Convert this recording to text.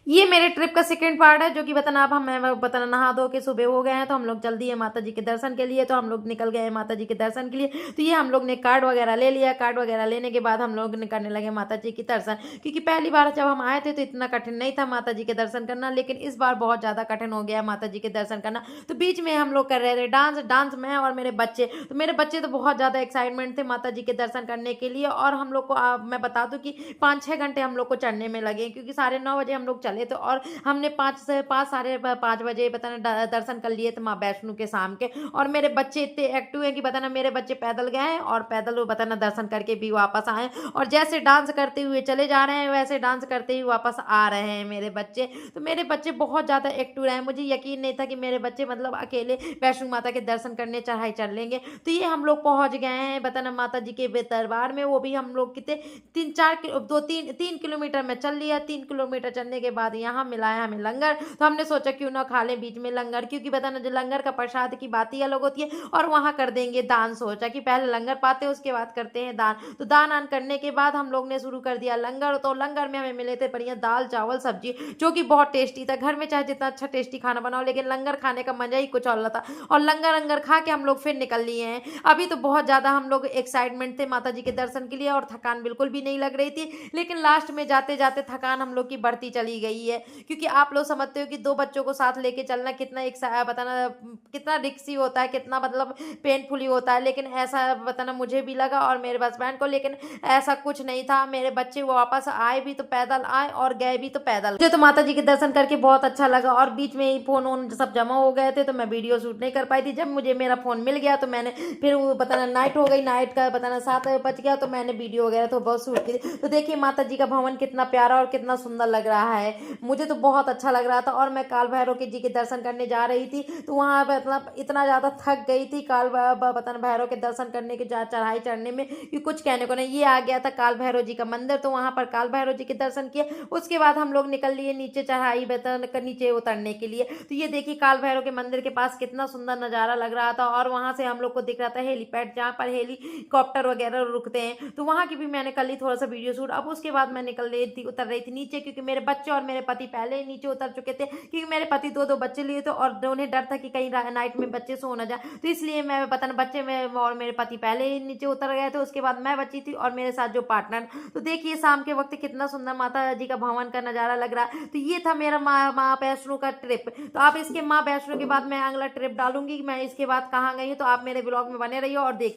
ये मेरे ट्रिप का सेकंड पार्ट है, जो कि बताना अब हम बताना नहा धो के सुबह हो गए हैं, तो हम लोग जल्दी है माता जी के दर्शन के लिए। तो हम लोग निकल गए हैं माता जी के दर्शन के लिए। तो ये हम लोग ने कार्ड वगैरह ले लिया। कार्ड वगैरह लेने के बाद हम लोग करने लगे माता जी के दर्शन, क्योंकि पहली बार जब हम आए थे तो इतना कठिन नहीं था माता जी के दर्शन करना, लेकिन इस बार बहुत ज्यादा कठिन हो गया माता जी के दर्शन करना। तो बीच में हम लोग कर रहे थे डांस डांस मैं और मेरे बच्चे। तो मेरे बच्चे तो बहुत ज्यादा एक्साइटमेंट थे माता जी के दर्शन करने के लिए। और हम लोग को मैं बता दूं कि 5-6 घंटे हम लोग को चढ़ने में लगे, क्योंकि 9:30 बजे हम लोग चले थे और हमने 5 साढ़े 5 बजे बताना दर्शन कर लिए थे माँ वैष्णो के शाम के। और मेरे बच्चे इतने एक्टिव हैं कि बताना मेरे बच्चे पैदल गए हैं और पैदल वो बताना दर्शन करके भी वापस आए। और जैसे डांस करते हुए चले जा रहे हैं वैसे डांस करते हुए वापस आ रहे हैं मेरे बच्चे। तो मेरे बच्चे बहुत ज्यादा एक्टिव रहे। मुझे यकीन नहीं था कि मेरे बच्चे मतलब अकेले वैष्णो माता के दर्शन करने चढ़ाई चढ़ लेंगे। तो ये हम लोग पहुंच गए हैं बताना माता जी के दरबार में। वो भी हम लोग कितने 3 किलोमीटर में चल लिया। 3 किलोमीटर चलने के बाद यहाँ मिला है हमें लंगर। तो हमने सोचा क्यों ना खा लें बीच में लंगर, क्योंकि बताना जो लंगर का प्रसाद की बात ही अलग होती है। और वहां कर देंगे दान। सोचा कि पहले लंगर पाते हैं उसके बाद करते हैं दान। तो दान आन करने के बाद हम लोग ने शुरू कर दिया लंगर। तो लंगर में हमें मिले थे बढ़िया दाल चावल सब्जी, जो कि बहुत टेस्टी था। घर में चाहे जितना अच्छा टेस्टी खाना बनाओ, लेकिन लंगर खाने का मजा ही कुछ और था। और लंगर अंगर खा के हम लोग फिर निकल लिए हैं। अभी तो बहुत ज्यादा हम लोग एक्साइटमेंट थे माता जी के दर्शन के लिए, और थकान बिल्कुल भी नहीं लग रही थी। लेकिन लास्ट में जाते जाते थकान हम लोग की बढ़ती चली गई है, क्योंकि आप लोग समझते हो कि 2 बच्चों को साथ लेके चलना कितना एक बताना कितना रिक्सी होता है, कितना मतलब पेनफुली होता है। लेकिन ऐसा बताना मुझे भी लगा और मेरे हस्बैंड को, लेकिन ऐसा कुछ नहीं था। मेरे बच्चे वो वापस आए भी तो पैदल आए और गए भी तो पैदल। मुझे तो माता जी के दर्शन करके बहुत अच्छा लगा। और बीच में ही फोन वोन सब जमा हो गए थे, तो मैं वीडियो शूट नहीं कर पाई थी। जब मुझे मेरा फोन मिल गया तो मैंने फिर वो बताना नाइट हो गई, नाइट का बताना 7 बज गया, तो मैंने वीडियो वगैरह तो बहुत शूट की थी। तो देखिए माता जी का भवन कितना प्यारा और कितना सुंदर लग रहा है। मुझे तो बहुत अच्छा लग रहा था। और मैं काल भैरव के जी के दर्शन करने जा रही थी, तो वहां मतलब इतना ज्यादा थक गई थी काल बताना भैरव के दर्शन करने के चढ़ाई चढ़ने में कि कुछ कहने को नहीं। ये आ गया था काल भैरव जी का मंदिर, तो वहां पर काल भैरव जी के दर्शन किए। उसके बाद हम लोग निकल लिए नीचे चढ़ाई नीचे उतरने के लिए। तो ये देखिए काल भैरव के मंदिर के पास कितना सुंदर नजारा लग रहा था। और वहां से हम लोग को दिख रहा था हेलीपैड, जहाँ पर हेलीकॉप्टर वगैरह रुकते हैं। तो वहां की भी मैंने कर ली थोड़ा सा वीडियो शूट। अब उसके बाद मैं निकल रही थी, उतर रही थी नीचे, क्योंकि मेरे बच्चे और मेरे पति पहले ही नीचे उतर चुके थे, क्योंकि मेरे पति दो दो बच्चे लिए थे और उन्हें डर था कि कहीं नाइट में बच्चे सो न जाए। तो इसलिए मैं पता नहीं बच्चे में और मेरे पति पहले ही नीचे उतर गए थे। उसके बाद मैं बची थी और मेरे साथ जो पार्टनर। तो देखिए शाम के वक्त कितना सुंदर माता जी का भवन का नजारा लग रहा है। तो ये था मेरा माँ वैष्णो का ट्रिप। तो आप इसके माँ वैष्णो के बाद मैं अगला ट्रिप डालूंगी कि मैं इसके बाद कहाँ गई हूँ। तो आप मेरे ब्लॉग में बने रहिए और देख